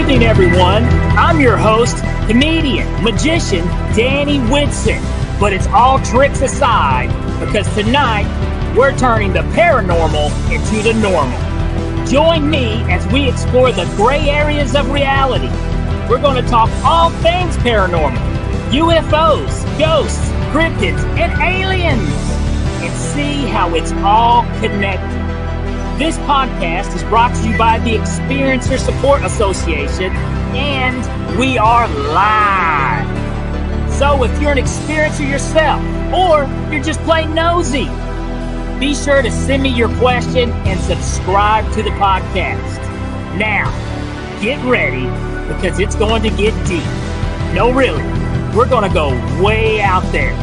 evening, everyone. I'm your host, comedian, magician, Danny Whitson. But it's all tricks aside, because tonight we're turning the paranormal into the normal. Join me as we explore the gray areas of reality. We're going to talk all things paranormal, UFOs, ghosts, cryptids, and aliens, and see how it's all connected. This podcast is brought to you by the Experiencer Support Association, and we are live. So if you're an experiencer yourself, or you're just plain nosy, be sure to send me your question and subscribe to the podcast. Now, get ready, because it's going to get deep. No, really, we're going to go way out there,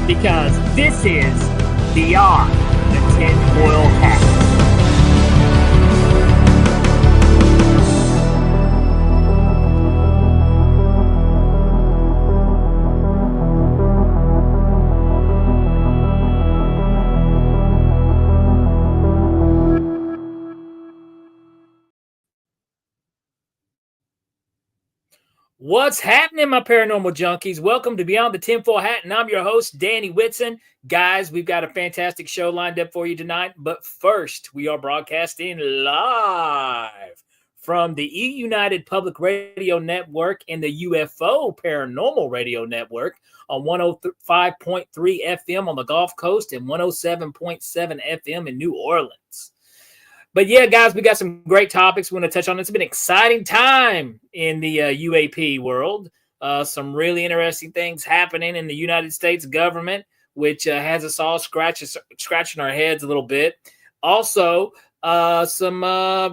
because this is Beyond the Tinfoil Hat. What's happening, my paranormal junkies? Welcome to Beyond the Tinfoil Hat, and I'm your host, Danny Whitson. Guys, we've got a fantastic show lined up for you tonight, but first, we are broadcasting live from the E-United Public Radio Network and the UFO Paranormal Radio Network on 105.3 FM on the Gulf Coast and 107.7 FM in New Orleans. But yeah, guys, we got some great topics we want to touch on. It's been an exciting time in the UAP world. Some really interesting things happening in the United States government, which has us all scratching our heads a little bit. Also, some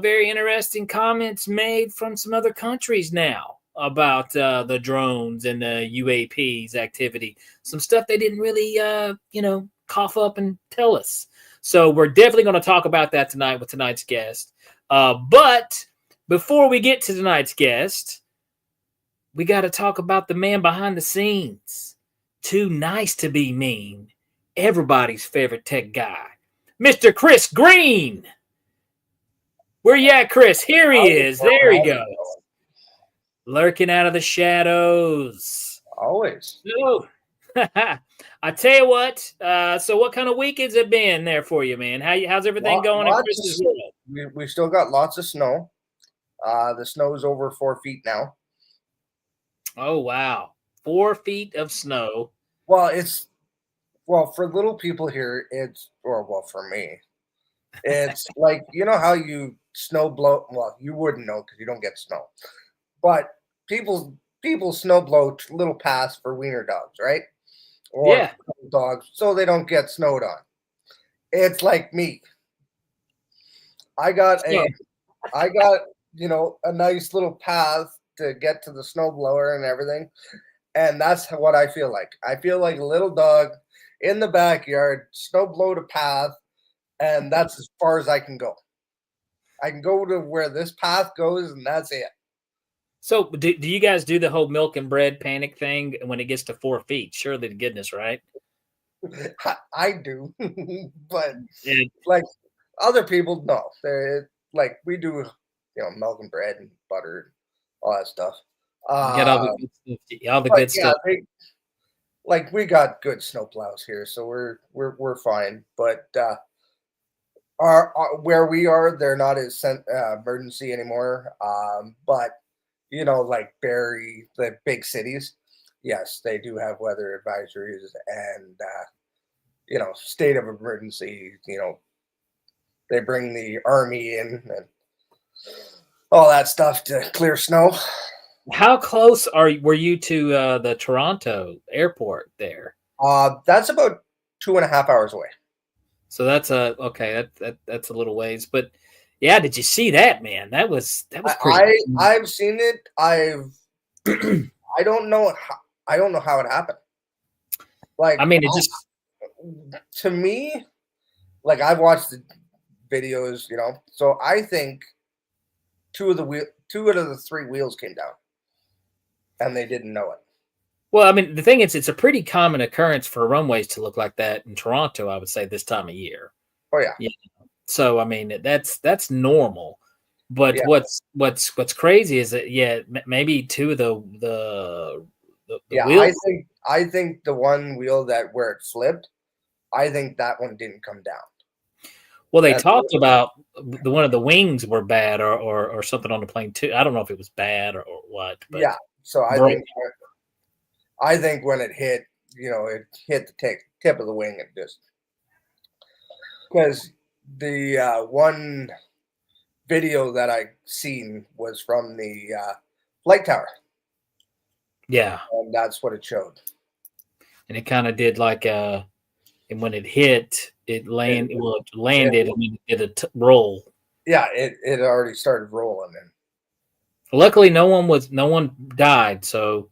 very interesting comments made from some other countries now about the drones and the UAP's activity. Some stuff they didn't really, cough up and tell us. So we're definitely going to talk about that tonight with tonight's guest. But before we get to tonight's guest, we got to talk about the man behind the scenes. Too nice to be mean. Everybody's favorite tech guy, Mr. Chris Green. Where you at, Chris? Here he is. There he goes. Lurking out of the shadows. Always. So, I tell you what, so what kind of week has it been there for you, man? How's everything going in Chris's world? We still got lots of snow. The snow is over 4 feet now. Oh, wow. 4 feet of snow. Well, for little people here, for me, it's like, you know how you snow blow, well, you wouldn't know because you don't get snow, but people snow blow little paths for wiener dogs, right? Or dogs, so they don't get snowed on. It's like me. I got a nice little path to get to the snowblower and everything, and that's what I feel like. I feel like a little dog in the backyard, snowblowed a path, and that's as far as I can go. I can go to where this path goes, and that's it. So do you guys do the whole milk and bread panic thing when it gets to 4 feet? Surely to goodness, right? I do, but like other people, no. They're like we do, milk and bread and butter, all that stuff. Get all the good stuff. We got good snowplows here, so we're fine. But our where we are, they're not as emergency anymore. But like Barrie, the big cities, yes, they do have weather advisories and, state of emergency. They bring the army in and all that stuff to clear snow. How close were you to the Toronto airport there? That's about 2.5 hours away. So that's that's a little ways, but yeah, did you see that, man? That was pretty. I've seen it. I don't know how it happened. Like, I mean, it just to me, like I've watched the videos, So I think two out of the three wheels came down, and they didn't know it. Well, I mean, the thing is, it's a pretty common occurrence for runways to look like that in Toronto, I would say, this time of year. Oh, yeah. So, I mean, that's normal. But Yeah. what's crazy is that maybe two of the Yeah, wheels. I think the one wheel where it flipped, I think that one didn't come down. Well, they talked about the one of the wings were bad or something on the plane too. I don't know if it was bad or what, but yeah. So I think when it hit, it hit the tip of the wing and just because the one video that I seen was from the flight tower. Yeah, and that's what it showed. And it kind of did like and when it hit, it landed and then it did a roll. Yeah, it already started rolling. And luckily, no one died, so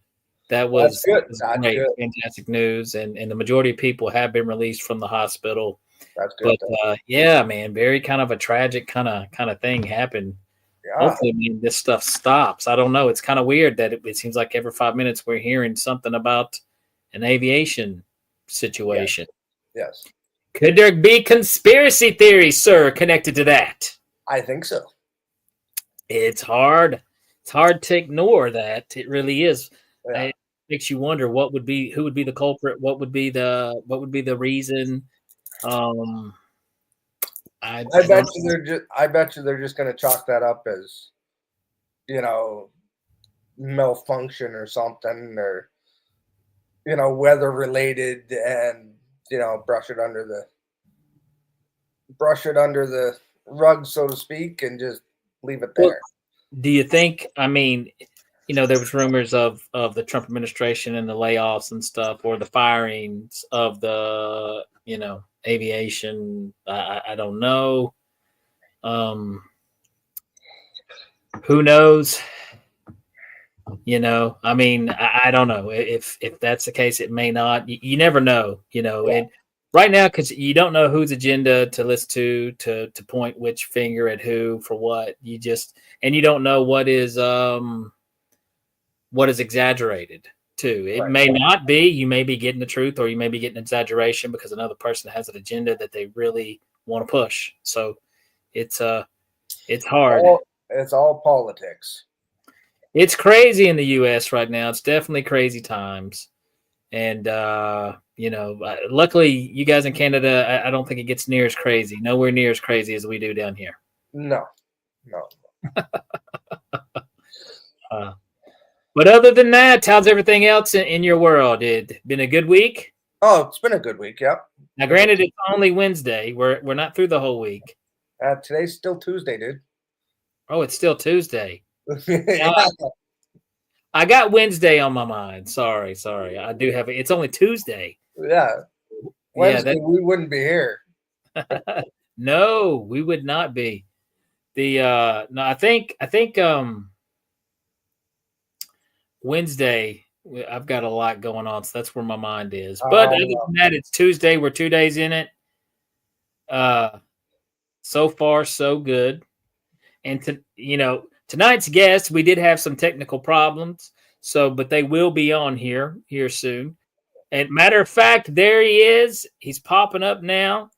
that was good. That's great, fantastic news, and the majority of people have been released from the hospital. That's good. But yeah, man, very kind of a tragic kind of thing happened. Yeah. Hopefully, man, this stuff stops. I don't know. It's kind of weird that it seems like every 5 minutes we're hearing something about an aviation situation. Yes. Could there be conspiracy theories, sir, connected to that? I think so. It's hard. It's hard to ignore that. It really is. Yeah. It makes you wonder who would be the culprit, what would be the reason. I bet you they're just going to chalk that up as malfunction or something, or weather related, and brush it under the rug, so to speak, and just leave it there. Well, do you think? I mean, there was rumors of the Trump administration and the layoffs and stuff, or the firings of the aviation. I don't know. Who knows? I mean, I don't know if that's the case. It may not. You never know. Right now, because you don't know whose agenda to listen to point which finger at who for what. You don't know what is exaggerated too. It may not be. You may be getting the truth, or you may be getting exaggeration because another person has an agenda that they really want to push. So it's hard. It's all politics. It's crazy in the U.S. right now. It's definitely crazy times. And, luckily, you guys in Canada, I don't think it gets near as crazy. Nowhere near as crazy as we do down here. No. But other than that, how's everything else in your world? It been a good week? Oh, it's been a good week, yep. Now, granted, it's only Wednesday. We're not through the whole week. Today's still Tuesday, dude. Oh, it's still Tuesday. I got Wednesday on my mind. Sorry. I do have it. It's only Tuesday. Yeah. Wednesday, we wouldn't be here. No, we would not be. No, I think Wednesday, I've got a lot going on, so that's where my mind is. But other than that, it's Tuesday. We're 2 days in it. So far, so good. And tonight's guest, we did have some technical problems, but they will be on here soon. And matter of fact, there he is. He's popping up now.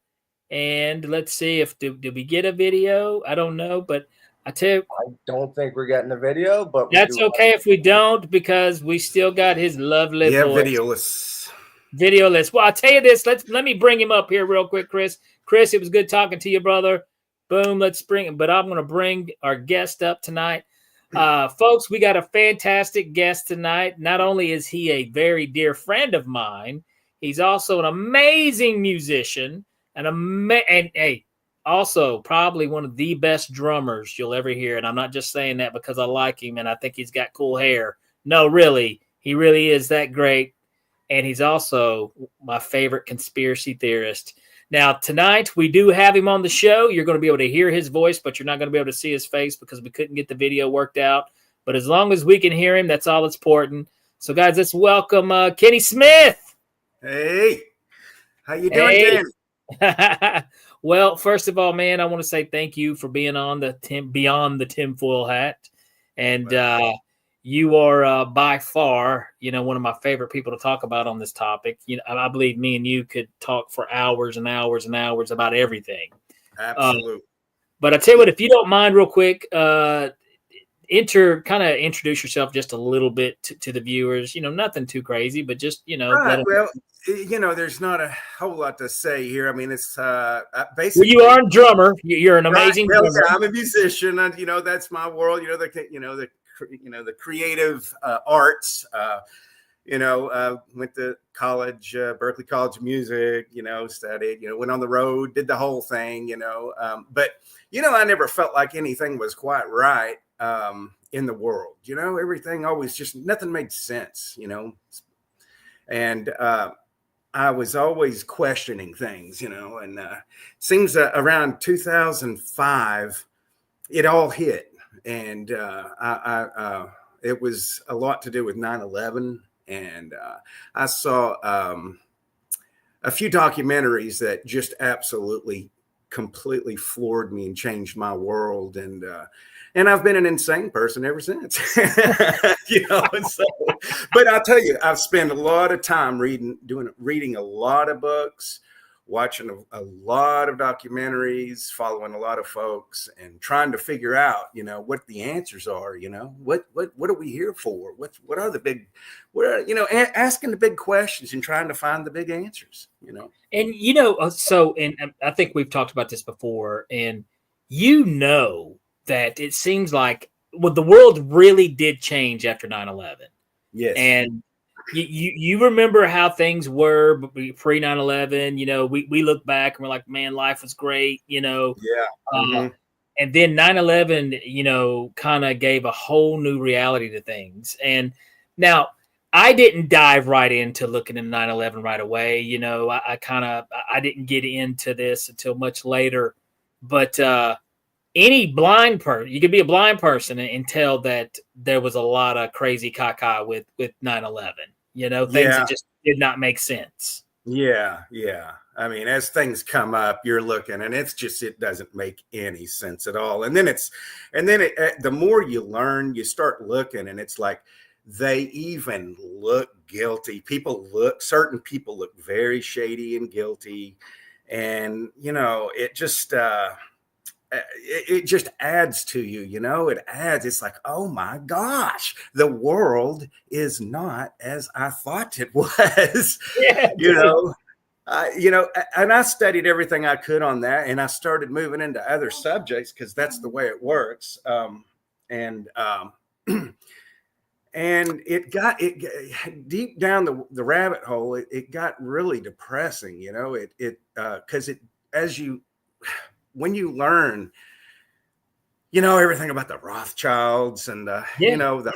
And let's see if did we get a video? I don't know, but I tell you, I don't think we're getting a video, but that's okay if we don't, because we still got his lovely voice. Videoless. Well, I'll tell you this. Let me bring him up here real quick, Chris. Chris, it was good talking to you, brother. Boom, let's bring him. But I'm going to bring our guest up tonight. Folks, we got a fantastic guest tonight. Not only is he a very dear friend of mine, he's also an amazing musician and also probably one of the best drummers you'll ever hear. And I'm not just saying that because I like him and I think he's got cool hair. No, really, he really is that great. And he's also my favorite conspiracy theorist. Now, tonight, we do have him on the show. You're going to be able to hear his voice, but you're not going to be able to see his face because we couldn't get the video worked out. But as long as we can hear him, that's all that's important. So, guys, let's welcome Kenny Smith. Hey. How you doing, Dan? Well, first of all, man, I want to say thank you for being on the Beyond the Tinfoil Hat. And you are by far, one of my favorite people to talk about on this topic. I believe me and you could talk for hours and hours and hours about everything. Absolutely. But I tell you what, if you don't mind, real quick, introduce yourself just a little bit to the viewers. Nothing too crazy, but just let Right. them. Well, there's not a whole lot to say here. I mean, it's Well, basically you are a drummer. You're an right. amazing Well, drummer. yeah, I'm a musician, and that's my world. The creative arts. Went to college, Berkeley College of Music. Studied. Went on the road, did the whole thing. But I never felt like anything was quite right in the world. Everything always just nothing made sense. And I was always questioning things, and seems around 2005, it all hit. And it was a lot to do with 9/11. And I saw a few documentaries that just absolutely, completely floored me and changed my world. And I've been an insane person ever since. And so, but I'll tell you, I've spent a lot of time reading a lot of books, watching a lot of documentaries, following a lot of folks, and trying to figure out, what the answers are. What are we here for? What are the big, asking the big questions and trying to find the big answers. And and I think we've talked about this before, and that it seems like the world really did change after 9/11. Yes. And you remember how things were pre 9/11. We look back and we're like, man, life was great. Yeah. Mm-hmm. And then 9/11, kind of gave a whole new reality to things. And now I didn't dive right into looking at 9/11 right away. I didn't get into this until much later. But any blind person, you could be a blind person and tell that there was a lot of crazy caca with 9/11. Things that just did not make sense. Yeah. I mean, as things come up, you're looking, and it doesn't make any sense at all. And then the more you learn, you start looking, and it's like they even look guilty. Certain people look very shady and guilty, and it just. It just adds to you, it adds. It's like, oh my gosh, the world is not as I thought it was. Yeah, And I studied everything I could on that, and I started moving into other subjects because that's the way it works. And it got deep down the rabbit hole. It got really depressing, because when you learn, everything about the Rothschilds and the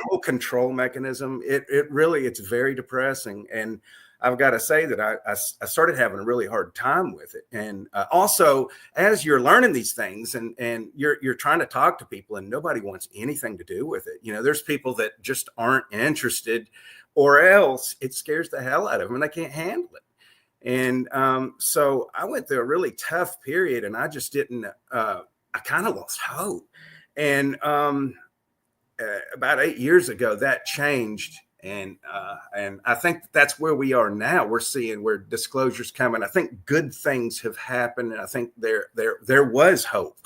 whole control mechanism, it's very depressing. And I've got to say that I started having a really hard time with it. And also, as you're learning these things and you're trying to talk to people, and nobody wants anything to do with it. There's people that just aren't interested, or else it scares the hell out of them and they can't handle it. And so I went through a really tough period, and I just didn't, I kind of lost hope. And about 8 years ago, that changed. And I think that's where we are now. We're seeing where disclosure's coming. I think good things have happened, and I think there was hope.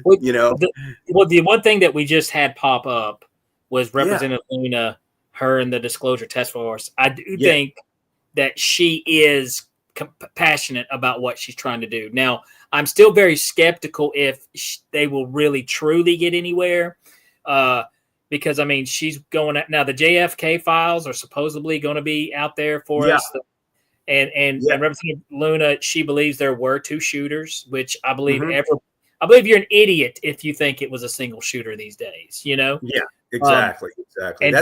The one thing that we just had pop up was Representative Luna, her and the Disclosure Task Force. I do think that she is passionate about what she's trying to do. Now, I'm still very skeptical if they will really truly get anywhere. Because, I mean, she's going at now. The JFK files are supposedly going to be out there for us. And Representative Luna, she believes there were 2 shooters, which I believe I believe you're an idiot if you think it was a single shooter these days, Yeah, exactly. And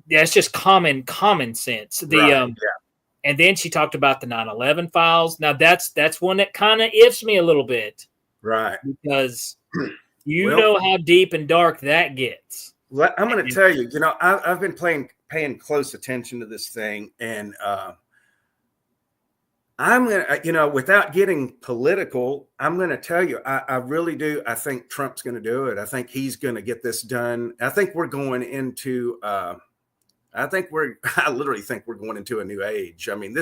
that's just common sense. And then she talked about the 9/11 files. Now that's one that kind of ifs me a little bit, right? Because know how deep and dark that gets. Well, I'm going to tell you. I've been paying close attention to this thing, and I'm going to, without getting political, I'm going to tell you, I really do. I think Trump's going to do it. I think he's going to get this done. I think we're going into. I literally think we're going into a new age. I mean,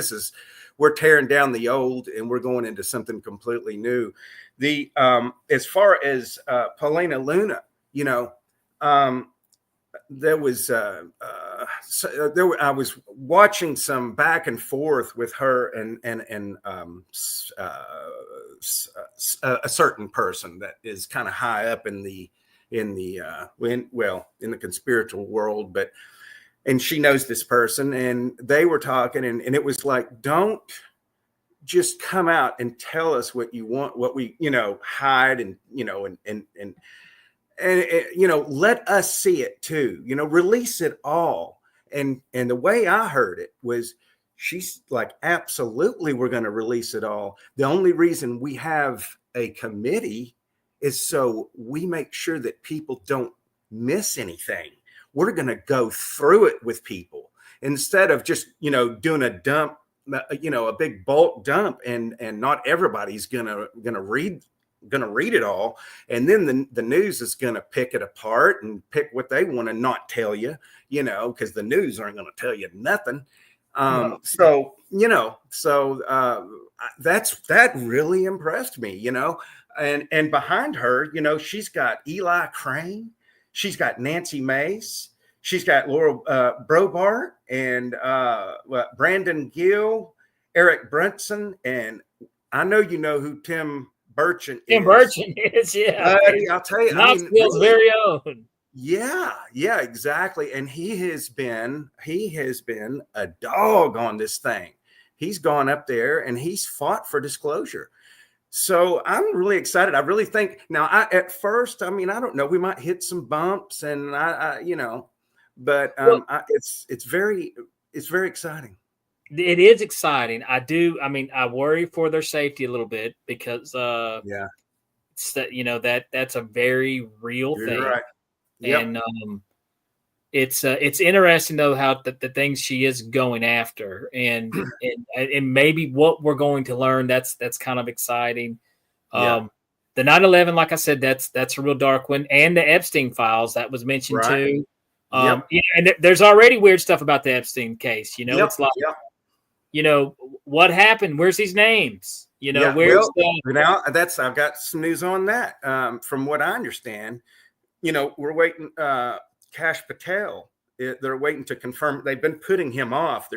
we're tearing down the old and we're going into something completely new. The as far as Paulina Luna, you know, there was I was watching some back and forth with her and a certain person that is kind of high up in the conspiratorial world, and she knows this person, and they were talking, and it was like, don't just come out and tell us what you want, what we, hide, and let us see it too, release it all. And the way I heard it was, she's like, absolutely, we're going to release it all. The only reason we have a committee is so we make sure that people don't miss anything. We're going to go through it with people instead of just, doing a dump, a big bulk dump, and not everybody's gonna read it all, and then the news is gonna pick it apart and pick what they want to not tell you, because the news aren't gonna tell you nothing. No. So that really impressed me, and behind her, she's got Eli Crane, she's got Nancy Mace, she's got Laura Brobart, and Brandon Gill, Eric Brunson, and I know you know who Tim Burchett is. Tim Burchett is, yeah. I'll tell you, Knoxville's very own. Yeah, exactly. And he has been a dog on this thing. He's gone up there and he's fought for disclosure. So I'm really excited. I really think now. At first, I don't know. We might hit some bumps, and but it's very exciting. It is exciting. I worry for their safety a little bit because it's that, that's a very real thing. Right. Yep. And it's interesting though how the things she is going after, and maybe what we're going to learn, that's kind of exciting. The 9/11, like I said, that's a real dark one, and the Epstein files that was mentioned too. And there's already weird stuff about the Epstein case. It's like, what happened? Where's these names? Where's now I've got some news on that. From what I understand, we're waiting. Kash Patel, they're waiting to confirm. They've been putting him off.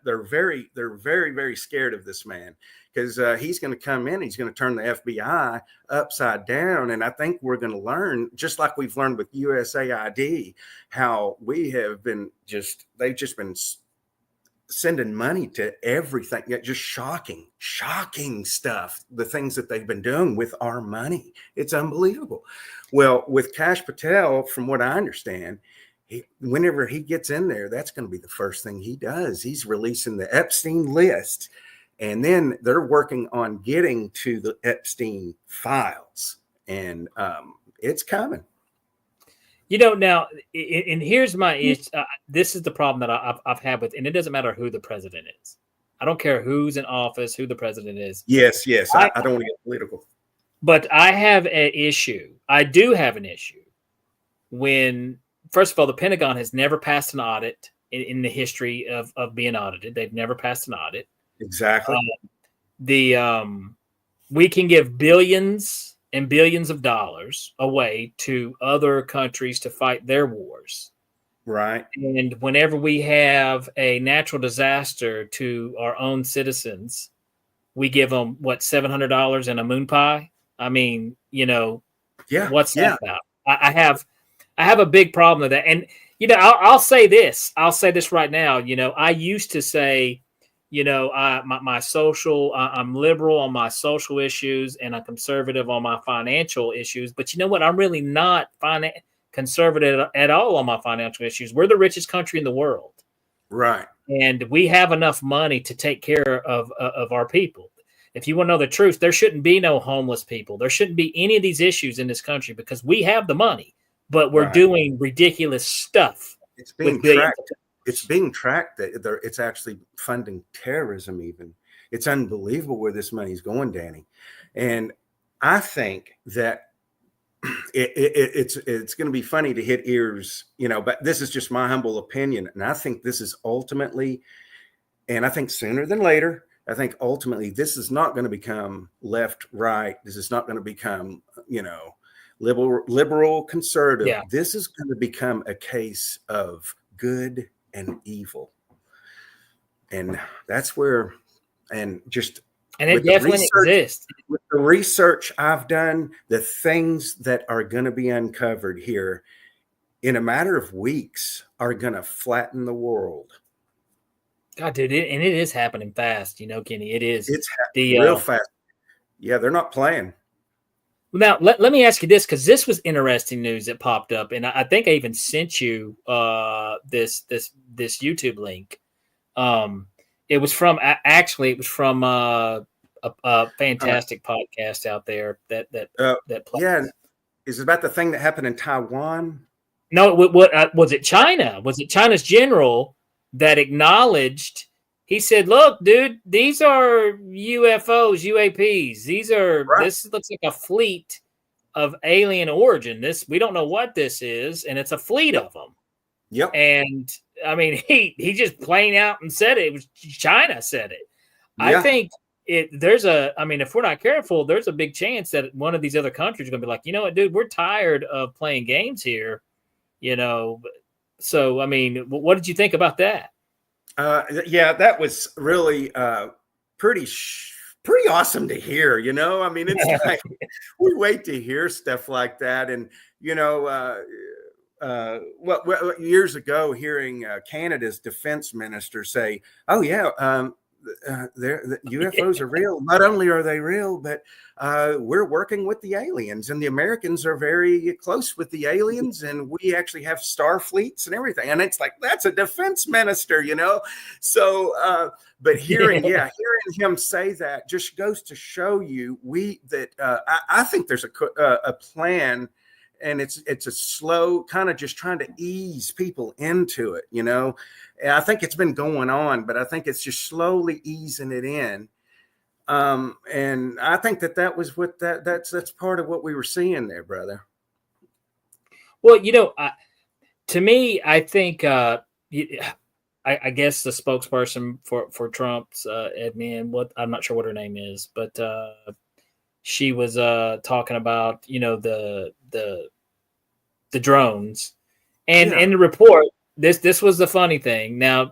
They're very, very scared of this man because he's going to come in. He's going to turn the FBI upside down. And I think we're going to learn, just like we've learned with USAID, how we have been they've just been sending money to everything. Just shocking stuff. The things that they've been doing with our money. It's unbelievable. Well, with Kash Patel, from what I understand, whenever he gets in there, that's going to be the first thing he does. He's releasing the Epstein list, and then they're working on getting to the Epstein files, and it's coming. Now, and here's my issue. This is the problem that I've had with, and it doesn't matter who the president is. I don't care who's in office, who the president is. Yes. I don't want to get political. But I have an issue. I do have an issue when, first of all, the Pentagon has never passed an audit in the history of being audited. They've never passed an audit. Exactly. We can give billions and billions of dollars away to other countries to fight their wars. Right. And whenever we have a natural disaster to our own citizens, we give them $700 and a moon pie. What's that about? I have a big problem with that. And, I'll say this. I'll say this right now. I used to say, my social, I'm liberal on my social issues and I'm conservative on my financial issues. But you know what? I'm really not conservative at all on my financial issues. We're the richest country in the world. Right. And we have enough money to take care of our people. If you want to know the truth, there shouldn't be no homeless people. There shouldn't be any of these issues in this country because we have the money, but we're doing ridiculous stuff. It's being tracked. It's being tracked that it's actually funding terrorism even. It's unbelievable where this money is going, Danny. And I think that it's going to be funny to hit ears, but this is just my humble opinion. And I think this is ultimately, and I think sooner than later, I think ultimately this is not going to become left, right. This is not going to become, liberal, conservative. Yeah. This is going to become a case of good and evil. And that's where, and just and it definitely exists. With the research I've done, the things that are going to be uncovered here in a matter of weeks are going to flatten the world. God, dude, and it is happening fast, Kenny. It is. It's real fast. Yeah, they're not playing. Now, let me ask you this, because this was interesting news that popped up, and I think I even sent you this YouTube link. It was from a fantastic podcast out there that plays. Yeah, is it about the thing that happened in Taiwan? No, what was it? China? Was it China's general that acknowledged? He said, "Look, dude, these are UFOs, UAPs. This looks like a fleet of alien origin. We don't know what this is, and it's a fleet of them." Yep. And I mean, he just plain out and said it. It was China said it. Yeah. I think if we're not careful, there's a big chance that one of these other countries are going to be like, you know what, dude, we're tired of playing games here. So, I mean, what did you think about that? Yeah, that was really pretty awesome to hear. I mean, it's like we wait to hear stuff like that. And, years ago, hearing Canada's defense minister say, oh, yeah, the UFOs are real. Not only are they real, but we're working with the aliens, and the Americans are very close with the aliens, and we actually have star fleets and everything. And it's like, that's a defense minister, So, but hearing him say that just goes to show you I think there's a plan. And it's a slow kind of just trying to ease people into it, And I think it's been going on, but I think it's just slowly easing it in. And I think that was what that's part of what we were seeing there, brother. Well, to me, I think I guess the spokesperson for Trump's admin, I'm not sure what her name is, but she was talking about the drones, and in the report, this was the funny thing. Now,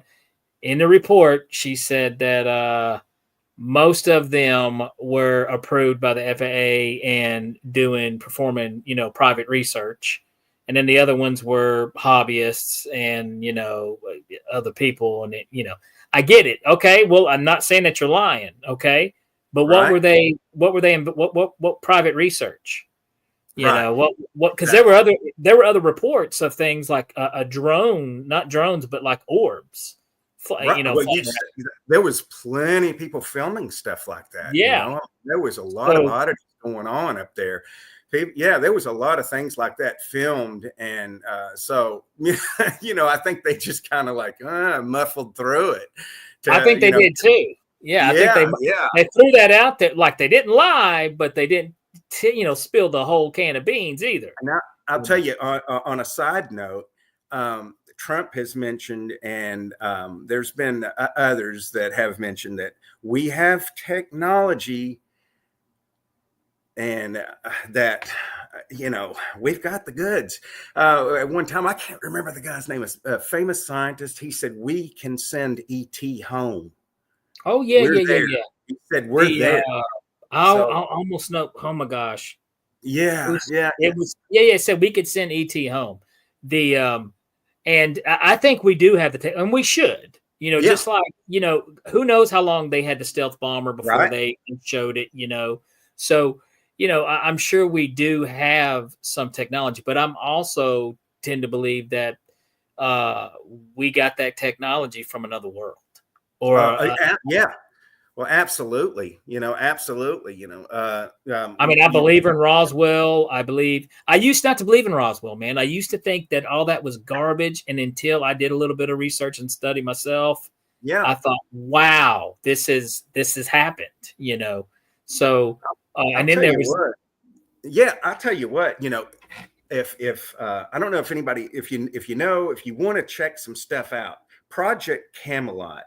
in the report, she said that most of them were approved by the FAA and performing private research, and then the other ones were hobbyists and other people. And I get it. Okay, well, I'm not saying that you're lying. Okay. But what were they? What private research? Because there were other reports of things like a drone, not drones, but like orbs. There was plenty of people filming stuff like that. Yeah, there was a lot of oddities going on up there. Yeah, there was a lot of things like that filmed, and so I think they just kind of like muffled through it. I think they did too. Yeah, I think they threw that out there, like they didn't lie, but they didn't, spill the whole can of beans either. And I'll tell you, on a side note, Trump has mentioned, and there's been others that have mentioned that we have technology, and that we've got the goods. At one time, I can't remember the guy's name, a famous scientist. He said we can send ET home. Oh, yeah. He said, we're there. I almost know. Oh, my gosh. Yeah. It was, it said we could send ET home. And I think we do have the and we should, just like, who knows how long they had the stealth bomber before they showed it, So, I'm sure we do have some technology, but I'm also tend to believe that we got that technology from another world. Or well, absolutely, absolutely, I mean, I believe in Roswell. I used not to believe in Roswell, man. I used to think that all that was garbage, and until I did a little bit of research and study myself, I thought, wow, this has happened, So, and then there was, I'll tell you what, if I don't know if you want to check some stuff out, Project Camelot.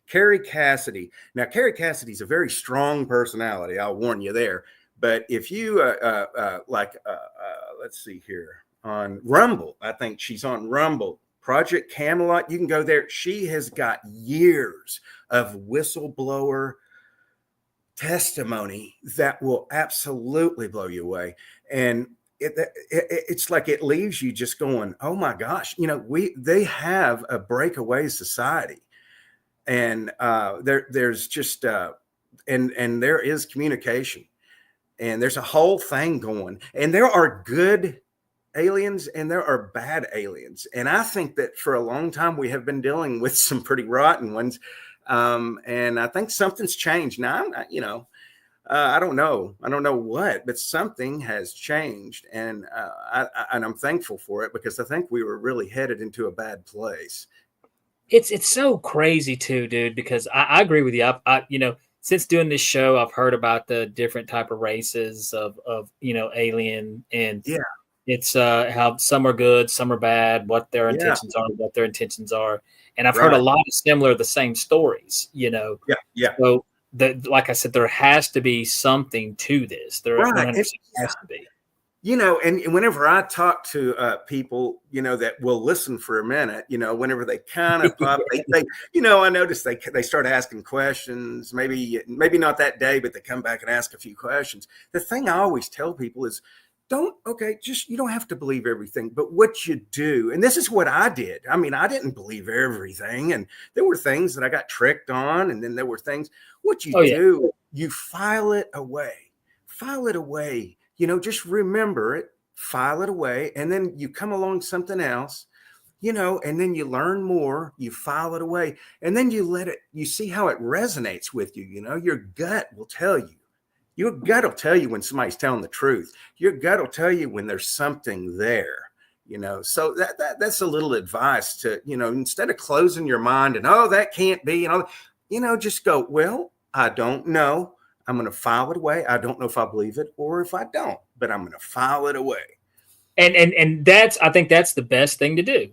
Carrie Cassidy. Now, Carrie Cassidy's a very strong personality. I'll warn you there. But if you let's see here on Rumble, I think she's on Rumble, Project Camelot. You can go there. She has got years of whistleblower testimony that will absolutely blow you away. And it's like it leaves you just going, oh my gosh, they have a breakaway society, and there's just and there is communication, and there's a whole thing going, and there are good aliens and there are bad aliens, and I think that for a long time we have been dealing with some pretty rotten ones, and I think something's changed now. I don't know what, but something has changed, and I'm thankful for it, because I think we were really headed into a bad place. It's so crazy too, dude, because I agree with you. I since doing this show, I've heard about the different type of races of alien, and yeah, it's how some are good, some are bad, what their intentions are, and I've heard a lot of the same stories. Yeah. So, like I said, there has to be something to this. There has to be. And whenever I talk to people, that will listen for a minute, whenever they kind of pop, they I notice they start asking questions, maybe not that day, but they come back and ask a few questions. The thing I always tell people is, you don't have to believe everything, but what you do, and this is what I did. I mean, I didn't believe everything, and there were things that I got tricked on, and then there were things, what you do, you file it away, just remember it, file it away, and then you come along something else, and then you learn more, you file it away, and then you see how it resonates with you. Your gut will tell you. Your gut will tell you when somebody's telling the truth. Your gut will tell you when there's something there, So that's a little advice to, instead of closing your mind and, oh, that can't be, just go, well, I don't know. I'm going to file it away. I don't know if I believe it or if I don't, but I'm going to file it away. And I think that's the best thing to do.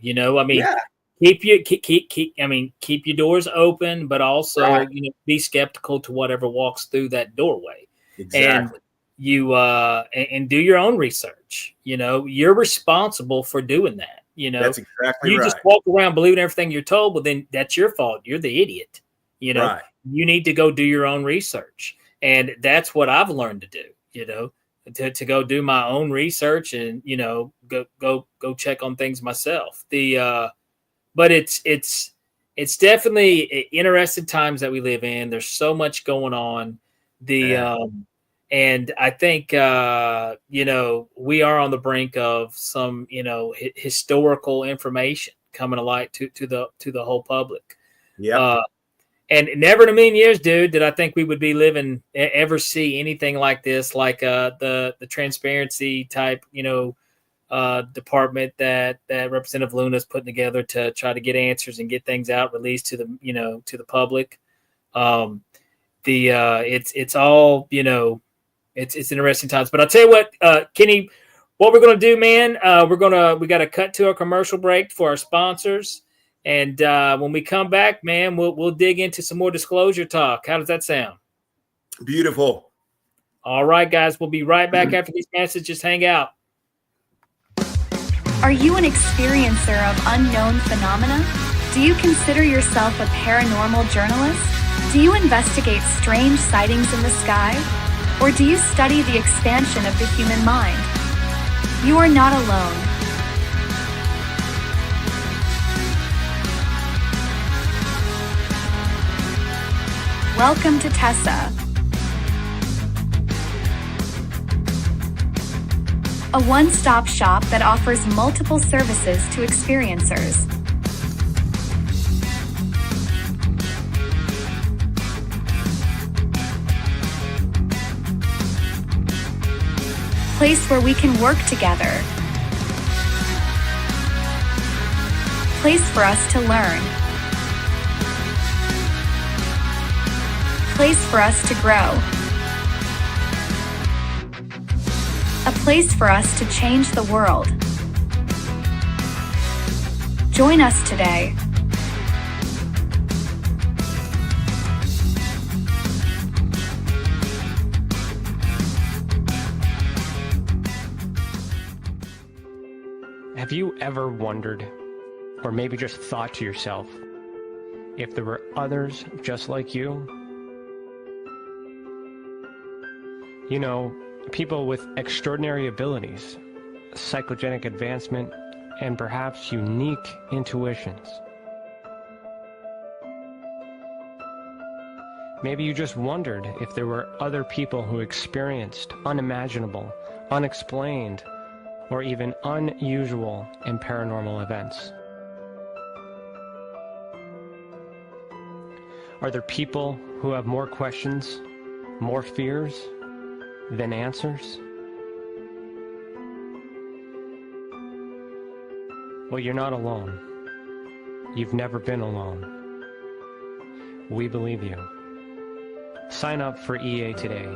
Keep your doors open, but also, be skeptical to whatever walks through that doorway. Exactly. And you and do your own research. You're responsible for doing that. That's exactly you right. just walk around believing everything you're told, well, then that's your fault. You're the idiot. Right. You need to go do your own research, and that's what I've learned to do. To go do my own research and go check on things myself. But it's definitely interesting times that we live in. There's so much going on. And I think we are on the brink of some historical information coming to light to the whole public. Yeah. And never in a million years, dude, did I think we would be ever see anything like this, like the transparency type, department that Representative Luna's putting together to try to get answers and get things out, released to the public. It's all, it's interesting times. But I'll tell you what, Kenny, what we're going to do, man, we got to cut to a commercial break for our sponsors. And when we come back, man, we'll dig into some more disclosure talk. How does that sound? Beautiful. All right, guys, we'll be right back after these messages. Hang out. Are you an experiencer of unknown phenomena? Do you consider yourself a paranormal journalist? Do you investigate strange sightings in the sky? Or do you study the expansion of the human mind? You are not alone. Welcome to TESA, a one-stop shop that offers multiple services to experiencers. Place where we can work together. Place for us to learn. Place for us to grow. A place for us to change the world. Join us today. Have you ever wondered, or maybe just thought to yourself, if there were others just like you? You know, people with extraordinary abilities, psychogenic advancement, and perhaps unique intuitions. Maybe you just wondered if there were other people who experienced unimaginable, unexplained, or even unusual and paranormal events. Are there people who have more questions, more fears than answers? Well, you're not alone. You've never been alone. We believe you. Sign up for EA today.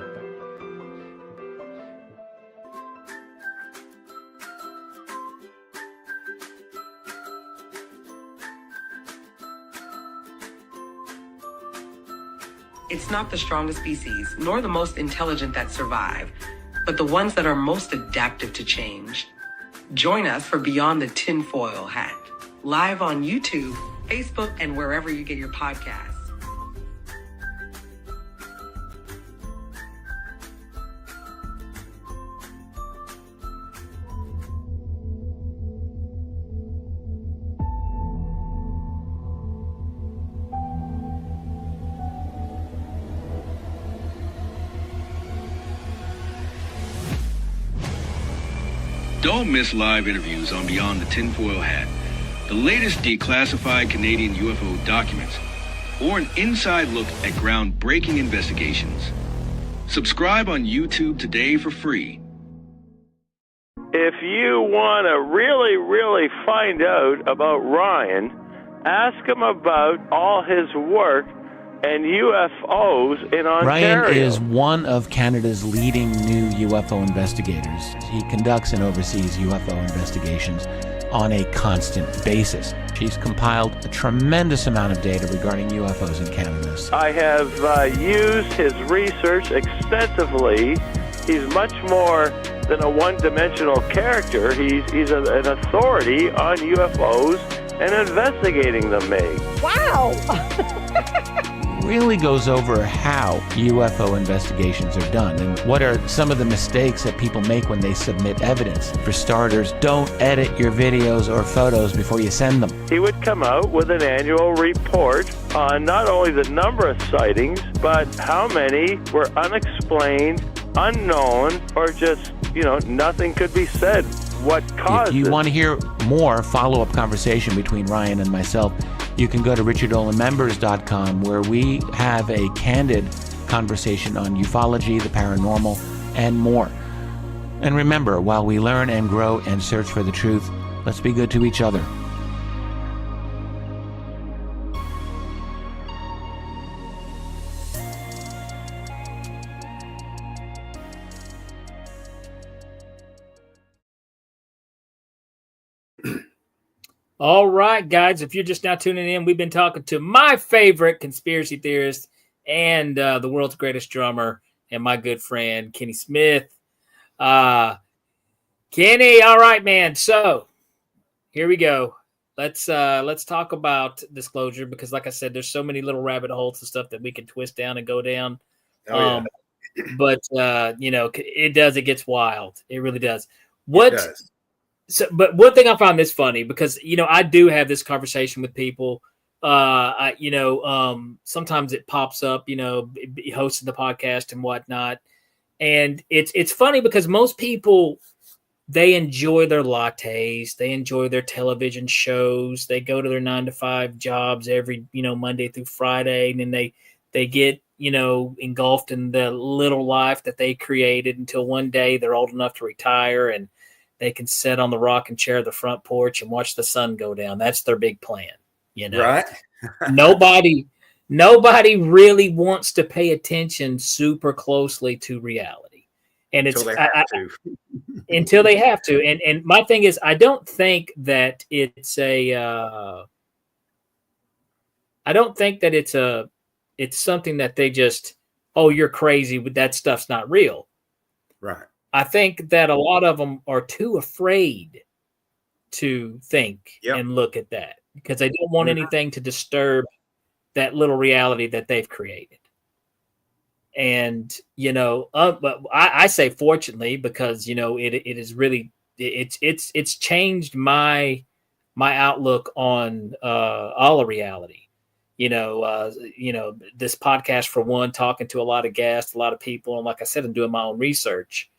It's not the strongest species, nor the most intelligent that survive, but the ones that are most adaptive to change. Join us for Beyond the Tinfoil Hat, live on YouTube, Facebook, and wherever you get your podcasts. Don't miss live interviews on Beyond the Tinfoil Hat, the latest declassified Canadian UFO documents, or an inside look at groundbreaking investigations. Subscribe on YouTube today for free. If you want to really find out about Ryan, ask him about all his work and UFOs in Ontario. Ryan is one of Canada's leading new UFO investigators. He conducts and oversees UFO investigations on a constant basis. He's compiled a tremendous amount of data regarding UFOs in Canada. I have used his research extensively. He's much more than a one-dimensional character. He's an authority on UFOs and investigating them, Meg. Wow! Really goes over how UFO investigations are done and what are some of the mistakes that people make when they submit evidence. For starters, don't edit your videos or photos before you send them. He would come out with an annual report on not only the number of sightings, but how many were unexplained, unknown, or just, nothing could be said. What caused it? If you want to hear more follow-up conversation between Ryan and myself, you can go to richardolanmembers.com, where we have a candid conversation on ufology, the paranormal, and more. And remember, while we learn and grow and search for the truth, let's be good to each other. All right, guys, if you're just now tuning in, we've been talking to my favorite conspiracy theorist and the world's greatest drummer and my good friend, Kenny Smith. Kenny, all right, man. So here we go. Let's talk about disclosure, because like I said, there's so many little rabbit holes and stuff that we can twist down and go down. But it gets wild. It really does. What? It does. So, but one thing I found this funny, because, I do have this conversation with people. Sometimes it pops up, hosting the podcast and whatnot. And it's funny because most people, they enjoy their lattes. They enjoy their television shows. They go to their 9-to-5 jobs every, Monday through Friday. And then they get, engulfed in the little life that they created until one day they're old enough to retire and they can sit on the rocking chair of the front porch and watch the sun go down. That's their big plan, Right? Nobody really wants to pay attention super closely to reality, and it's until they have to. And my thing is, I don't think that it's something that they just, oh, you're crazy, but that stuff's not real. Right. I think that a lot of them are too afraid to think Yep. and look at that because they don't want anything to disturb that little reality that they've created. And, but I say fortunately, because, it is really, it's changed my outlook on all of reality. This podcast, for one, talking to a lot of guests, a lot of people. And like I said, I'm doing my own research.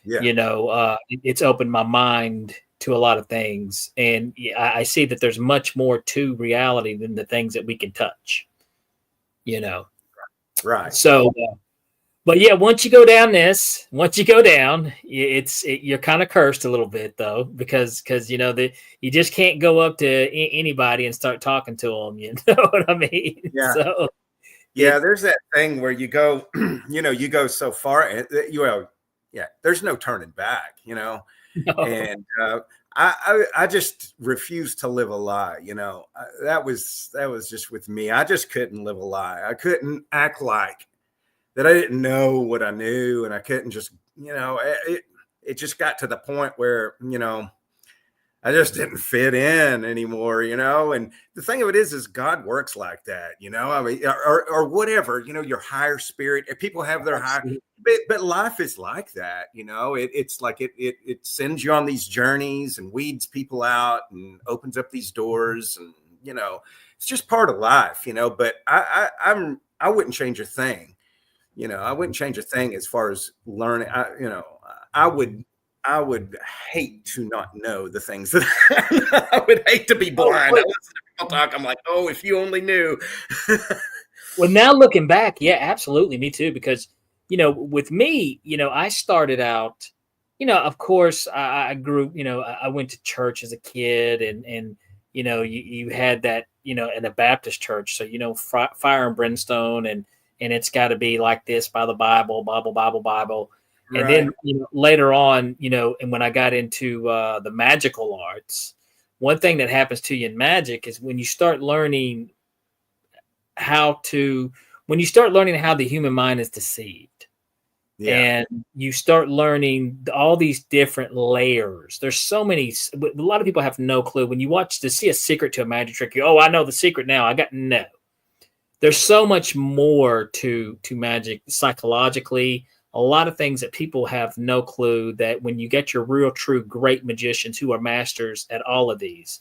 Yeah. It's opened my mind to a lot of things. And I see that there's much more to reality than the things that we can touch, Right. So, but yeah, once you go down, you're kind of cursed a little bit though, because you just can't go up to anybody and start talking to them. You know what I mean? Yeah. So, yeah, there's that thing where you go, you go so far, and there's no turning back, No. And I just refuse to live a lie. That was just with me. I just couldn't live a lie. I couldn't act like that I didn't know what I knew, and I couldn't just, it just got to the point where, I just didn't fit in anymore, and the thing of it is God works like that, I mean, or whatever, your higher spirit, if people have their high, but life is like that, it's like it sends you on these journeys and weeds people out and opens up these doors, and, it's just part of life, but I wouldn't change a thing. I wouldn't change a thing as far as learning. I would hate to not know the things that I would hate to be blind. I listen to people talk. I'm like, oh, if you only knew. Well, now looking back, yeah, absolutely. Me too. Because, with me, I started out, of course I grew, I went to church as a kid and you had that, in a Baptist church. So, fire and brimstone and it's got to be like this by the Bible. And Right. then, later on, and when I got into the magical arts, one thing that happens to you in magic is when you start learning how the human mind is deceived. Yeah. And you start learning all these different layers. There's so many. A lot of people have no clue. When you see a secret to a magic trick, I know the secret now. No. There's so much more to magic psychologically. A lot of things that people have no clue, that when you get your real, true, great magicians who are masters at all of these,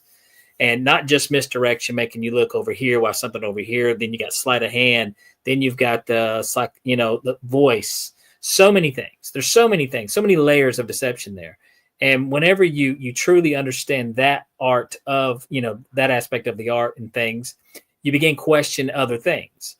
and not just misdirection, making you look over here while something over here. Then you got sleight of hand. Then you've got the voice. So many things. There's so many things, so many layers of deception there. And whenever you truly understand that art of, that aspect of the art and things, you begin to question other things.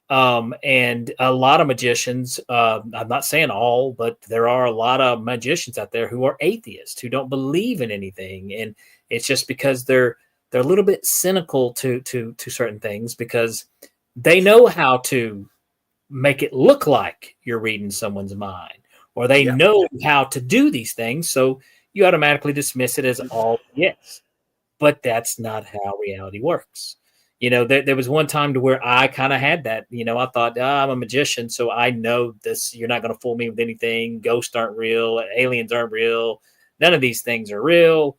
And a lot of magicians, I'm not saying all, but there are a lot of magicians out there who are atheists, who don't believe in anything. And it's just because they're a little bit cynical to certain things, because they know how to make it look like you're reading someone's mind, or they know how to do these things. So you automatically dismiss it as all yes, but that's not how reality works. There was one time to where I kind of had that, I thought, I'm a magician, so I know this, you're not going to fool me with anything. Ghosts aren't real. Aliens aren't real. None of these things are real.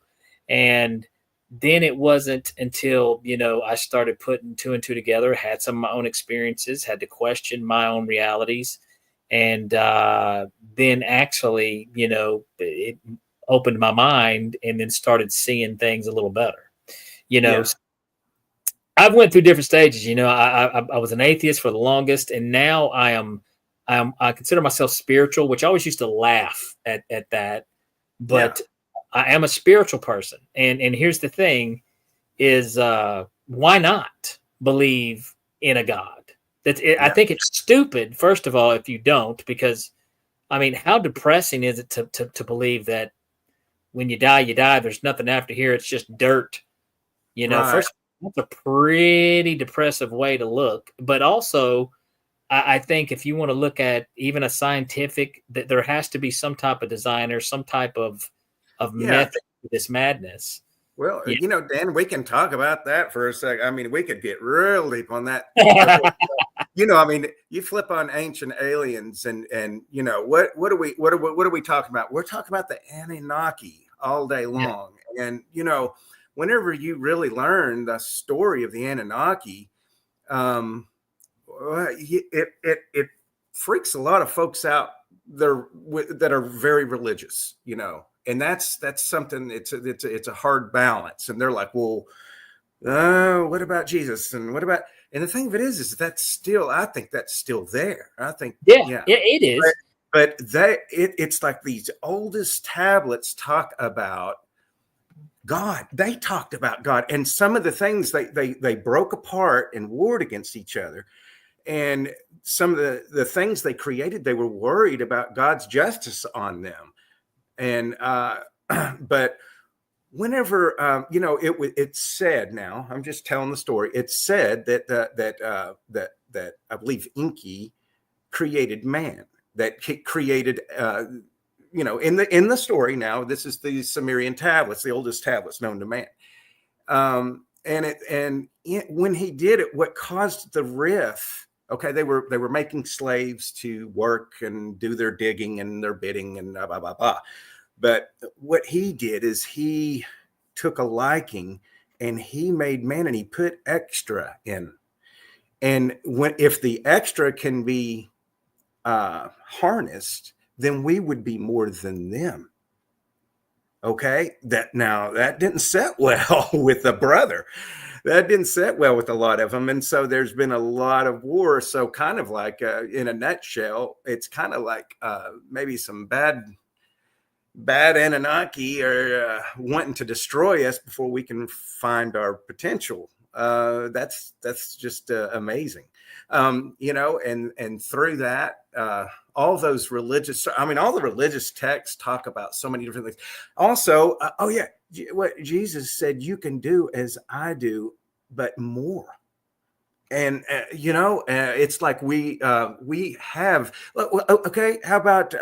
And then it wasn't until, I started putting two and two together, had some of my own experiences, had to question my own realities. And then actually, it opened my mind and then started seeing things a little better, I've went through different stages. I was an atheist for the longest, and now I consider myself spiritual, which I always used to laugh at that, but I am a spiritual person. And here's the thing is, why not believe in a God? I think it's stupid, first of all, if you don't, because I mean, how depressing is it to believe that when you die, there's nothing after here. It's just dirt, Right. First, that's a pretty depressive way to look. But also, I think if you want to look at even a scientific, that there has to be some type of designer, some type of method to this madness. Well, Dan, we can talk about that for a second. I mean, we could get real deep on that. I mean, you flip on ancient aliens, and what are we talking about? We're talking about the Anunnaki. all day long. And, whenever you really learn the story of the Anunnaki, it freaks a lot of folks out that are very religious, and that's something. It's a hard balance, and they're like, well, what about Jesus, and what about? And the thing of it is I think that's still there. I think, it is. But it's like these oldest tablets talk about God. They talked about God, and some of the things they broke apart and warred against each other. And some of the things they created, they were worried about God's justice on them. And but whenever it's said, now I'm just telling the story. It's said that I believe Enki created man. That he created, in the story. Now this is the Sumerian tablets, the oldest tablets known to man. When he did it, what caused the rift? Okay, they were making slaves to work and do their digging and their bidding and blah, blah, blah, blah. But what he did is he took a liking and he made man, and he put extra in. And if the extra can be harnessed, then we would be more than them. Okay, that didn't set well with the brother. That didn't sit well with a lot of them. And so there's been a lot of war. So kind of like in a nutshell, it's kind of like maybe some bad Anunnaki are wanting to destroy us before we can find our potential. That's just amazing. And through that, all those religious, all the religious texts talk about so many different things. Also, what Jesus said, you can do as I do, but more. And, it's like we have, okay, how about,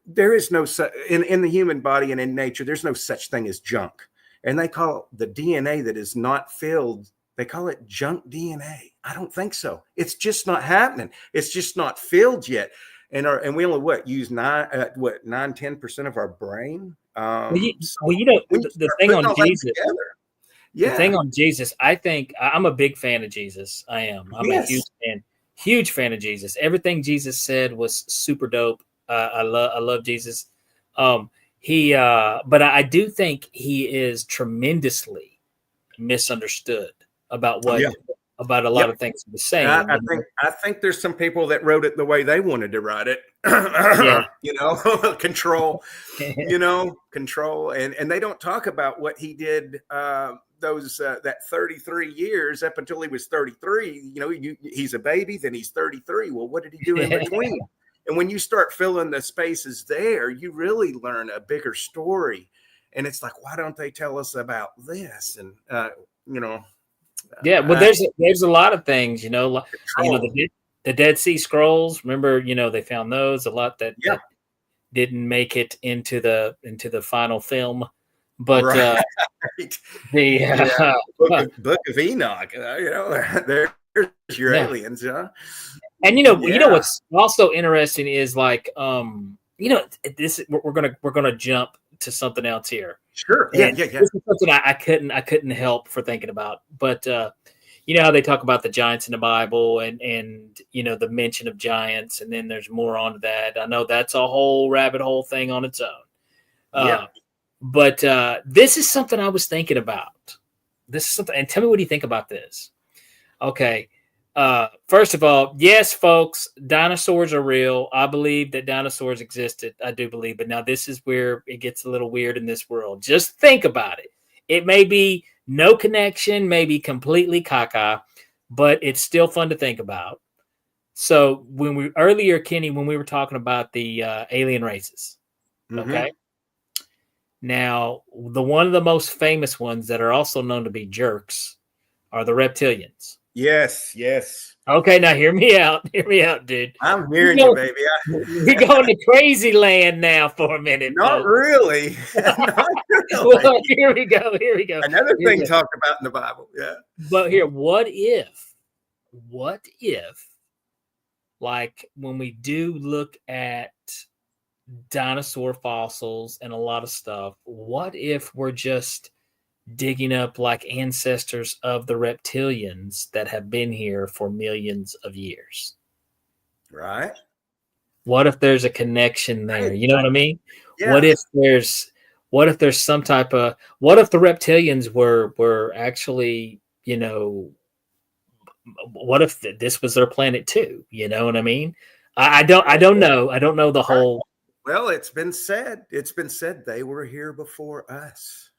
there is no, in the human body and in nature, there's no such thing as junk. And they call the DNA that is not filled, they call it junk DNA. I don't think so. It's just not happening. It's just not filled yet. And we only use 9-10% of our brain. The thing on Jesus. Yeah. The thing on Jesus, I think I'm a big fan of Jesus. I am. I'm a huge fan of Jesus. Everything Jesus said was super dope. I love Jesus. But I do think he is tremendously misunderstood about about a lot of things he was saying. I think there's some people that wrote it the way they wanted to write it. Control, control. And they don't talk about what he did that 33 years up until he was 33. He's a baby, then he's 33. Well, what did he do in between? And when you start filling the spaces there, you really learn a bigger story. And it's like, why don't they tell us about this? And there's a lot of things, the Dead Sea Scrolls. Remember, they found those, a lot that didn't make it into the final film. But Book of Enoch, there's your aliens, And what's also interesting is like this we're gonna jump to something else here. Sure. This is something I couldn't help for thinking about. But how they talk about the giants in the Bible and the mention of giants, and then there's more onto that. I know that's a whole rabbit hole thing on its own. But this is something I was thinking about. This is something, and tell me what do you think about this? Okay. First of all, yes, folks, dinosaurs are real. I believe that dinosaurs existed. I do believe, but now this is where it gets a little weird in this world. Just think about it. It may be no connection, maybe completely caca, but it's still fun to think about. So Kenny, when we were talking about the alien races, okay. Now, one of the most famous ones that are also known to be jerks are the reptilians. Yes. Okay, now hear me out. Hear me out, dude. I'm hearing you, baby. We're going to crazy land now for a minute. Not really. Well, here we go. Another thing talked about in the Bible. Yeah. But here, what if, like when we do look at dinosaur fossils and a lot of stuff. What if we're just digging up like ancestors of the reptilians that have been here for millions of years? Right. What if there's a connection there? You know what I mean? Yeah. What if there's some type of, what if the reptilians were actually, you know, what if this was their planet too? You know what I mean? I don't know. I don't know the whole. Well, it's been said they were here before us.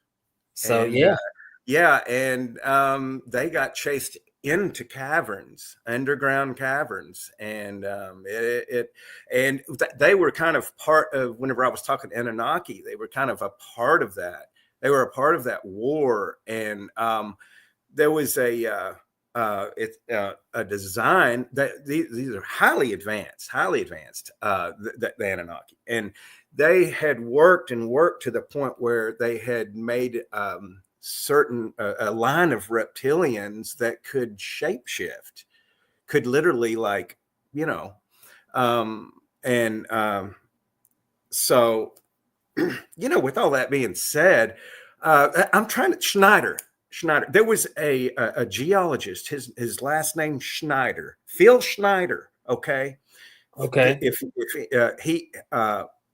So And, yeah. And they got chased into caverns, underground caverns, and they were kind of part of. Whenever I was talking to Anunnaki, they were kind of a part of that. They were a part of that war, and there was a design that these are highly advanced, the Anunnaki, and they had worked to the point where they had made certain a line of reptilians that could shapeshift, could literally, like, you know, so you know, with all that being said, I'm trying to Schneider. There was a geologist. His last name Schneider, Phil Schneider. Okay. If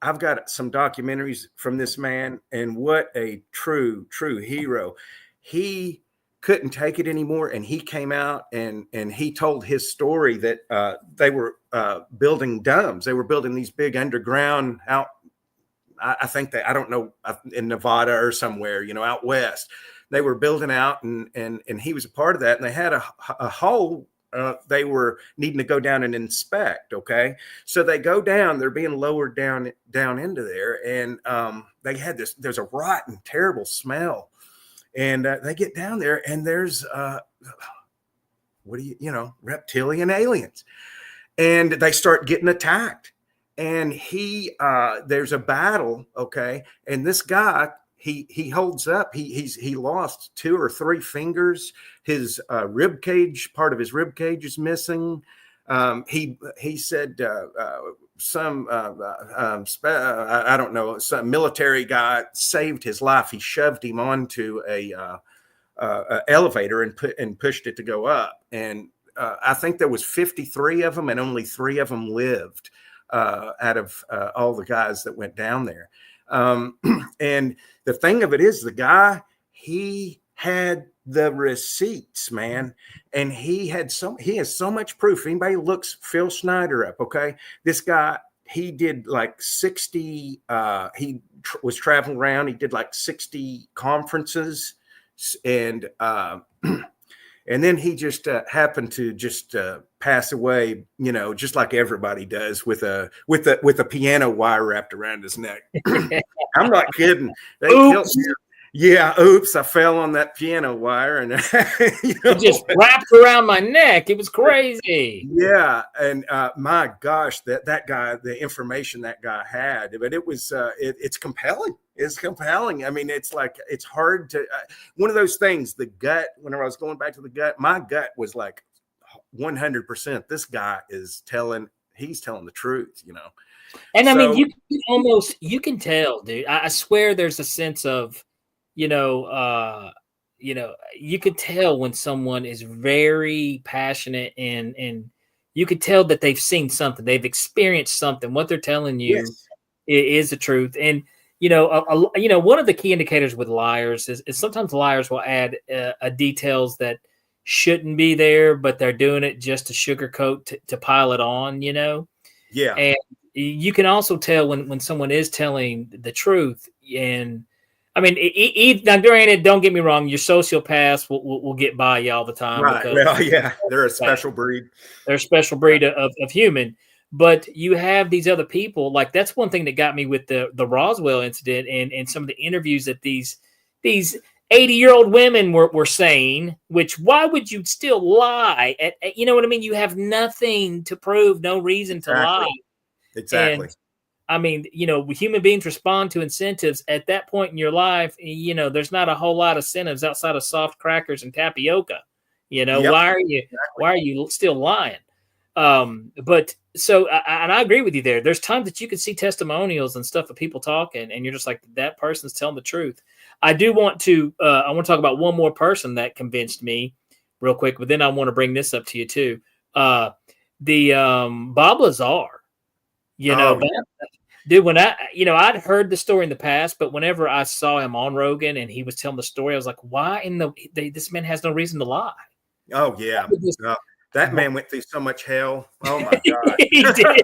I've got some documentaries from this man, and what a true hero. He couldn't take it anymore, and he came out and he told his story that they were building domes. They were building these big underground out. I think that, I don't know, in Nevada or somewhere, you know, out west. They were building out, and he was a part of that. And they had a hole they were needing to go down and inspect. Okay, so they go down. They're being lowered down into there, and they had this. There's a rotten, terrible smell, and they get down there, and there's reptilian aliens, and they start getting attacked. And there's a battle. Okay, and this guy. He holds up. He lost 2 or 3 fingers. His rib cage, part of his rib cage, is missing. He said I don't know, some military guy saved his life. He shoved him onto a elevator and pushed it to go up. And I think there was 53 of them, and only 3 of them lived out of all the guys that went down there. And the thing of it is, the guy, he had the receipts, man, and he has so much proof. Anybody looks Phil Schneider up, okay? This guy, he did like 60. He was traveling around. He did like 60 conferences, and then he just happened to just pass away, you know, just like everybody does, with a piano wire wrapped around his neck. I'm not kidding. They killed him. Yeah, oops! I fell on that piano wire, and it just wrapped around my neck. It was crazy. Yeah, and my gosh, that guy, the information that guy had, but it was it's compelling. It's compelling. I mean, it's like, it's hard to one of those things. The gut. Whenever I was going back to the gut, my gut was like 100%. This guy is telling. He's telling the truth, you know. And so, I mean, you can tell, dude. I swear, there's a sense of, you know, you could tell when someone is very passionate, and you could tell that they've seen something, they've experienced something. What they're telling you is the truth. And one of the key indicators with liars is sometimes liars will add details that shouldn't be there, but they're doing it just to sugarcoat, to pile it on, you know. Yeah. And you can also tell when someone is telling the truth. And I mean, now granted, don't get me wrong, your sociopaths will get by you all the time. Right. Well, yeah, they're a special breed. They're a special breed of human. But you have these other people, like, that's one thing that got me with the Roswell incident and some of the interviews that these 80-year-old women were saying, which, why would you still lie? You know what I mean? You have nothing to prove, no reason to lie. Exactly. And, I mean, you know, human beings respond to incentives at that point in your life. You know, there's not a whole lot of incentives outside of soft crackers and tapioca. You know, why are you still lying? But so, and I agree with you there. There's times that you can see testimonials and stuff of people talking, and you're just like, that person's telling the truth. I do want to, I want to talk about one more person that convinced me real quick, but then I want to bring this up to you too. The Bob Lazar, dude, when I'd heard the story in the past, but whenever I saw him on Rogan and he was telling the story, I was like, why this man has no reason to lie. Oh yeah. That man went through so much hell. Oh my God. He did.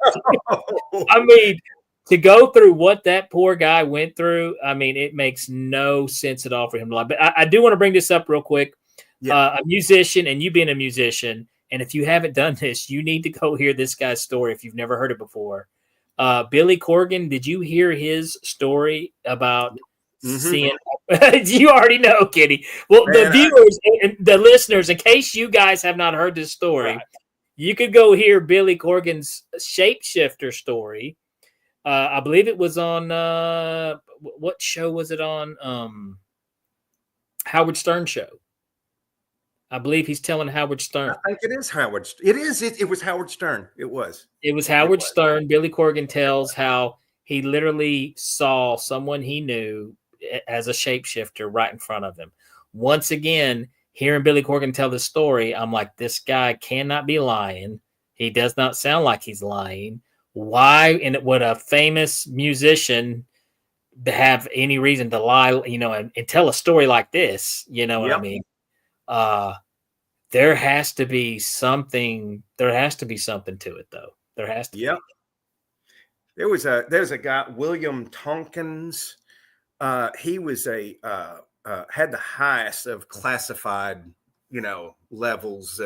I mean, to go through what that poor guy went through, I mean, it makes no sense at all for him to lie. But I do want to bring this up real quick. Yeah. A musician, and you being a musician, and if you haven't done this, you need to go hear this guy's story if you've never heard it before. Billy Corgan, did you hear his story about seeing? You already know, Kenny. Well, man, the viewers and the listeners, in case you guys have not heard this story, you could go hear Billy Corgan's shapeshifter story. I believe it was on what show was it on? Howard Stern show. I believe he's telling Howard Stern. I think it is Howard. It is. It was Howard Stern. It was Howard Stern. Billy Corgan tells how he literally saw someone he knew as a shapeshifter right in front of him. Once again, hearing Billy Corgan tell this story, I'm like, this guy cannot be lying. He does not sound like he's lying. Why? And would a famous musician have any reason to lie, and tell a story like this? You know what I mean? There has to be something. There has to be something to it, though. There has to. Yep. There's a guy, William Tompkins. He was had the highest of classified, levels.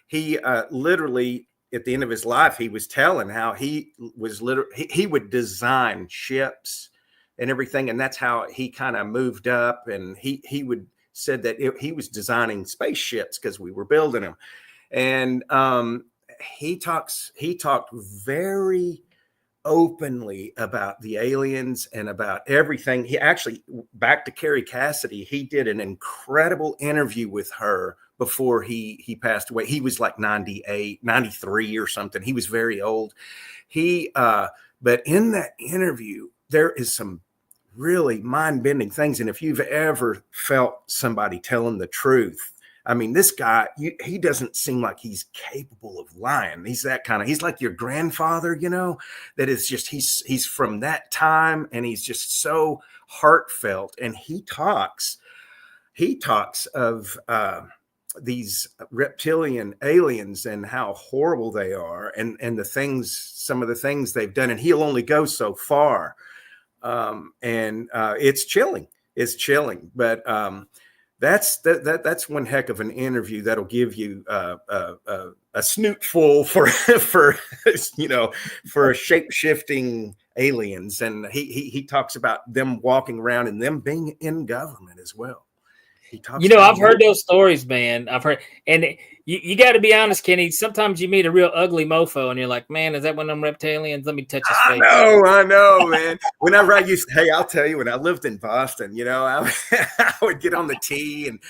He literally at the end of his life, he was telling how he was he would design ships and everything, and that's how he kind of moved up. And he would said that he was designing spaceships because we were building them, and he talked very openly about the aliens and about everything. He actually, back to Carrie Cassidy, he did an incredible interview with her before he passed away. He was like 98, 93 or something. He was very old. But in that interview, there is some really mind-bending things. And if you've ever felt somebody telling the truth, I mean, this guy, he doesn't seem like he's capable of lying. He's that kind of, he's like your grandfather, that is just, he's from that time, and he's just so heartfelt. And he talks of these reptilian aliens and how horrible they are, and some of the things they've done. And he'll only go so far. It's chilling. But, that's one heck of an interview that'll give you a snoot full for shape-shifting aliens. And he talks about them walking around and them being in government as well. I've heard those stories, man. I've heard, and you got to be honest, Kenny. Sometimes you meet a real ugly mofo, and you're like, "Man, is that one of them reptilians? Let me touch his face." I know, man. Whenever I'll tell you, when I lived in Boston, I would get on the T, and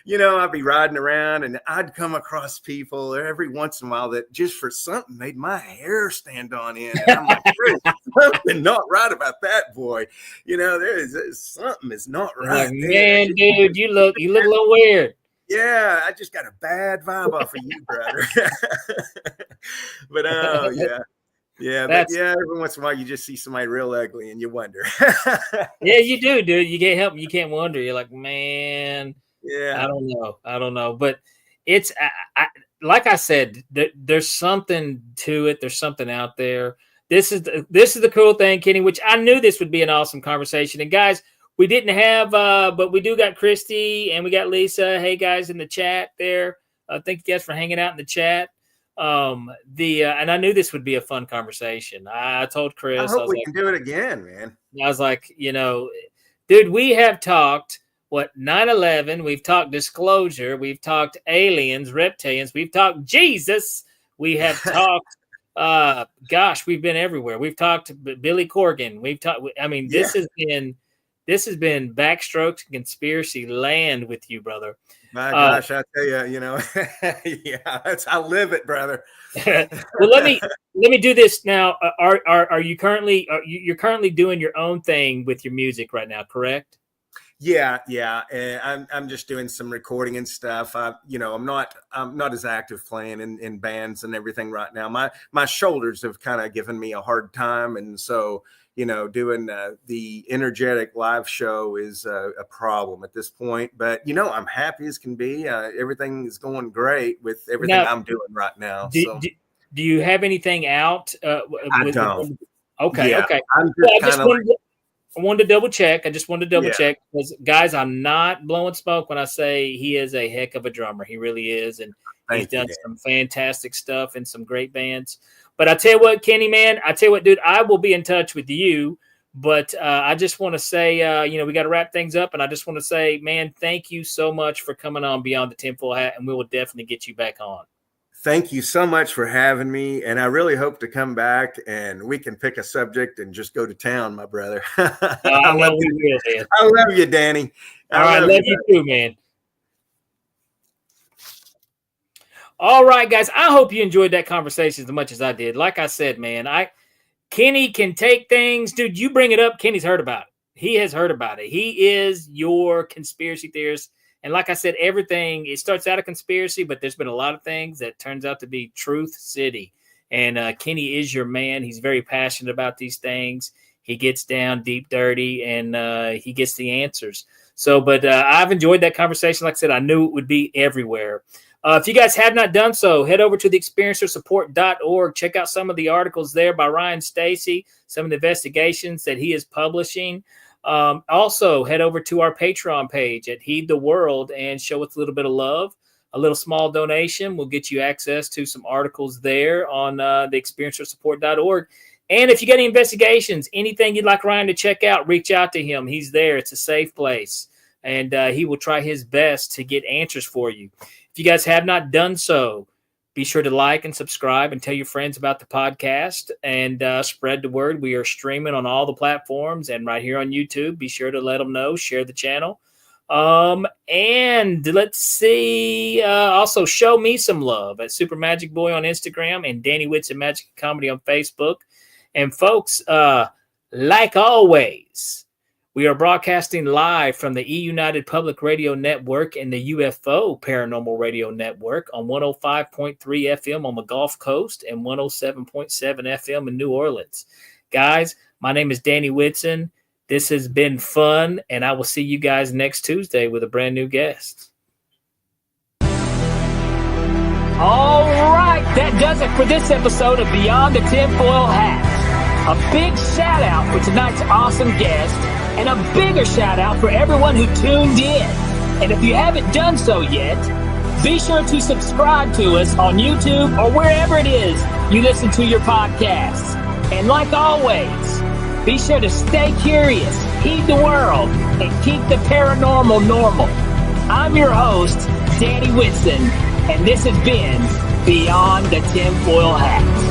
I'd be riding around, and I'd come across people every once in a while that just for something made my hair stand on end. And I'm like, "There's something not right about that boy." There's something is not right. Like, man, dude, you look a little weird. Yeah, I just got a bad vibe off of you, brother. But every once in a while you just see somebody real ugly and you wonder. Yeah, you do, dude. You can't help it. You can't wonder. You're like, man, I don't know. But it's like I said, there's something to it. There's something out there. This is the cool thing, Kenny, which I knew this would be an awesome conversation. And guys, we didn't have, but we do got Christy and we got Lisa. Hey guys in the chat there. Thank you guys for hanging out in the chat. And I knew this would be a fun conversation. I told Chris, I hope we can do it again, man. I was like, dude, we have talked 9/11. We've talked disclosure. We've talked aliens, reptilians. We've talked Jesus. We have talked. We've been everywhere. We've talked Billy Corgan. We've talked. I mean, this has been this has been Backstrokes Conspiracy Land with you, brother. My gosh, I tell you, yeah, I live it, brother. Well, let me do this now. Are you currently you're currently doing your own thing with your music right now, correct? Yeah. And I'm just doing some recording and stuff. I'm not as active playing in bands and everything right now. My shoulders have kind of given me a hard time, and so doing the energetic live show is a problem at this point. But I'm happy as can be. Everything is going great with everything I'm doing right now. Do you have anything out? I don't. Okay. Yeah, okay. I wanted to double check. Check because, guys, I'm not blowing smoke when I say he is a heck of a drummer. He really is, and he's done some fantastic stuff in some great bands. But I tell you what, Kenny, man, dude, I will be in touch with you. But I just want to say, we got to wrap things up, and I just want to say, man, thank you so much for coming on Beyond the Tinfoil Hat, and we will definitely get you back on. Thank you so much for having me, and I really hope to come back and we can pick a subject and just go to town, my brother. I love you, Danny. I love you too, man. All right, guys. I hope you enjoyed that conversation as much as I did. Like I said, man, Kenny can take things. Dude, you bring it up, Kenny's heard about it. He has heard about it. He is your conspiracy theorist. And like I said, everything, it starts out a conspiracy, but there's been a lot of things that turns out to be Truth City. And Kenny is your man. He's very passionate about these things. He gets down deep, dirty, and he gets the answers. So, but I've enjoyed that conversation. Like I said, I knew it would be everywhere. If you guys have not done so, head over to the experiencersupport.org. Check out some of the articles there by Ryan Stacy, some of the investigations that he is publishing. Also, head over to our Patreon page at Heed the World and show us a little bit of love. A little small donation will get you access to some articles there on the experiencersupport.org. And if you got any investigations, anything you'd like Ryan to check out, reach out to him. He's there. It's a safe place. And he will try his best to get answers for you. If you guys have not done so, be sure to like and subscribe and tell your friends about the podcast and spread the word. We are streaming on all the platforms and right here on YouTube. Be sure to let them know. Share the channel. And let's see. Also, show me some love at Super Magic Boy on Instagram and Danny Whitson Magic Comedy on Facebook. And folks, like always, we are broadcasting live from the E-United Public Radio Network and the UFO Paranormal Radio Network on 105.3 FM on the Gulf Coast and 107.7 FM in New Orleans. Guys, my name is Danny Whitson. This has been fun, and I will see you guys next Tuesday with a brand new guest. All right, that does it for this episode of Beyond the Tinfoil Hat. A big shout out for tonight's awesome guest, and a bigger shout out for everyone who tuned in. And if you haven't done so yet, be sure to subscribe to us on YouTube or wherever it is you listen to your podcasts. And like always, be sure to stay curious, heed the world, and keep the paranormal normal. I'm your host, Danny Whitson, and this has been Beyond the Tinfoil Hat.